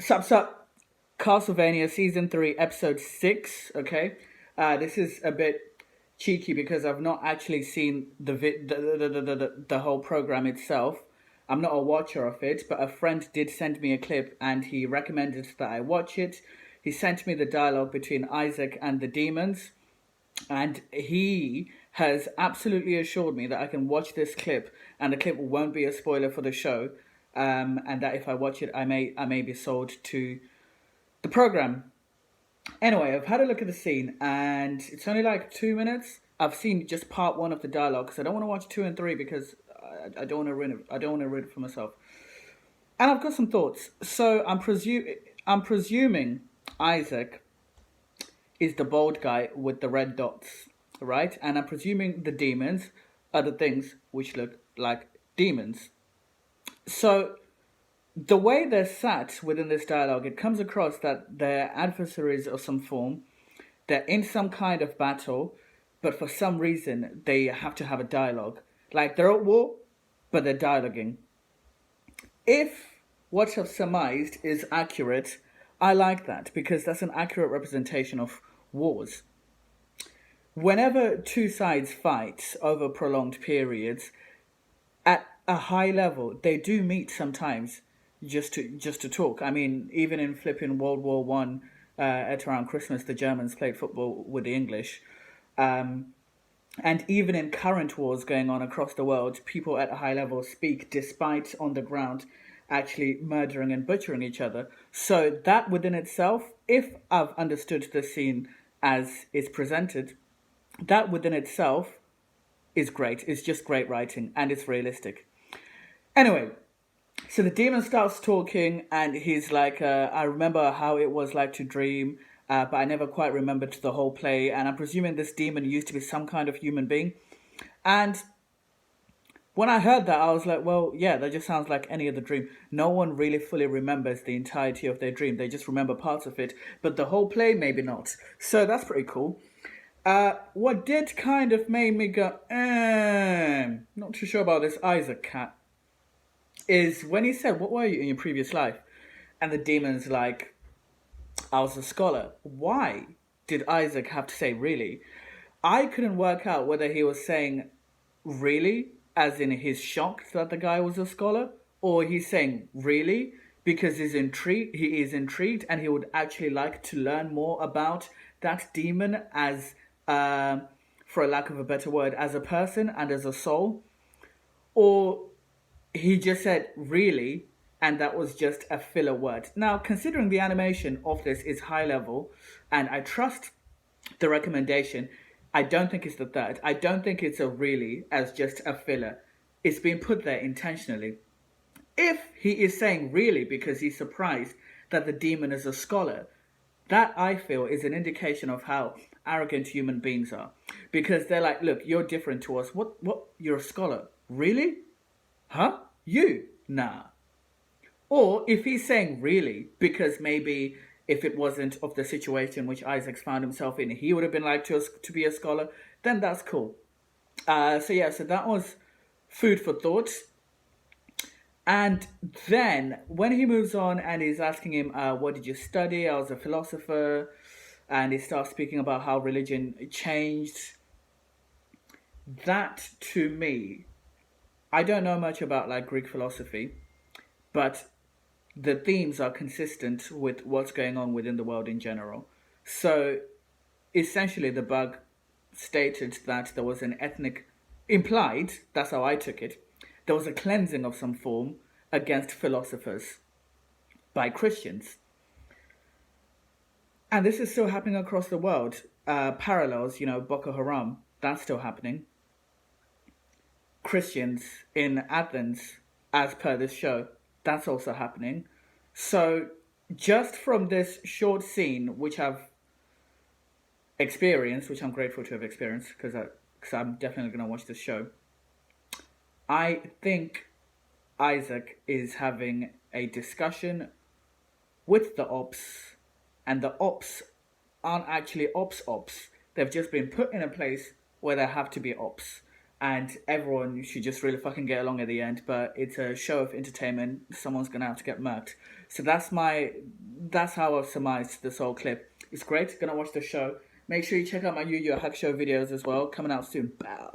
Sup, Castlevania Season 3, Episode 6, okay? This is a bit cheeky because I've not actually seen the whole program itself. I'm not a watcher of it, but a friend did send me a clip and he recommended that I watch it. He sent me the dialogue between Isaac and the demons, and he has absolutely assured me that I can watch this clip and the clip won't be a spoiler for the show, and that if I watch it, I may be sold to the program. Anyway, I've had a look at the scene, and it's only like 2 minutes. I've seen just part one of the dialogue, because I don't want to watch two and three because I don't want to ruin it. I don't want to ruin it for myself. And I've got some thoughts. So I'm presuming Isaac is the bald guy with the red dots, right? And I'm presuming the demons are the things which look like demons. So the way they're sat within this dialogue, it comes across that they're adversaries of some form. They're in some kind of battle, but for some reason they have to have a dialogue. Like they're at war, but they're dialoguing. If what I've surmised is accurate, I like that because that's an accurate representation of wars. Whenever two sides fight over prolonged periods, at a high level, they do meet sometimes just to talk. I mean, even in flipping World War I, at around Christmas, the Germans played football with the English. And even in current wars going on across the world, people at a high level speak despite on the ground actually murdering and butchering each other. So that within itself, if I've understood the scene as is presented, that within itself is great. It's just great writing and it's realistic. Anyway, so the demon starts talking and he's like, I remember how it was like to dream, but I never quite remembered the whole play. And I'm presuming this demon used to be some kind of human being. And when I heard that, I was like, well, yeah, that just sounds like any other dream. No one really fully remembers the entirety of their dream. They just remember parts of it. But the whole play, maybe not. So that's pretty cool. What did kind of made me go, not too sure about this Isaac cat, is when he said, what were you in your previous life? And the demon's like, I was a scholar. Why did Isaac have to say really? I couldn't work out whether he was saying really, as in he's shocked that the guy was a scholar, or he's saying really because he is intrigued and he would actually like to learn more about that demon as, for a lack of a better word, as a person and as a soul. Or he just said really, and that was just a filler word. Now, considering the animation of this is high level, and I trust the recommendation, I don't think it's the third. I don't think it's a really as just a filler. It's been put there intentionally. If he is saying really because he's surprised that the demon is a scholar, that I feel is an indication of how arrogant human beings are. Because they're like, look, you're different to us. What? You're a scholar. Really? Huh? You? Nah. Or if he's saying really, because maybe if it wasn't of the situation which Isaac's found himself in, he would have been like to be a scholar, then that's cool. So that was food for thought. And then when he moves on and he's asking him, what did you study? I was a philosopher. And he starts speaking about how religion changed. That, to me, I don't know much about like Greek philosophy, but the themes are consistent with what's going on within the world in general. So essentially the bug stated that there was an implied, that's how I took it, there was a cleansing of some form against philosophers by Christians. And this is still happening across the world. Parallels, Boko Haram, that's still happening. Christians in Athens, as per this show, that's also happening. So just from this short scene, which I've experienced, which I'm grateful to have experienced, because I'm definitely going to watch this show, I think Isaac is having a discussion with the ops, and the ops aren't actually ops. They've just been put in a place where there have to be ops. and everyone should just really fucking get along at the end. But it's a show of entertainment. Someone's gonna have to get murked. So that's how I've surmised this whole clip. It's great. Gonna watch the show. Make sure you check out my Yu Yu Hakusho videos as well. Coming out soon. Bow.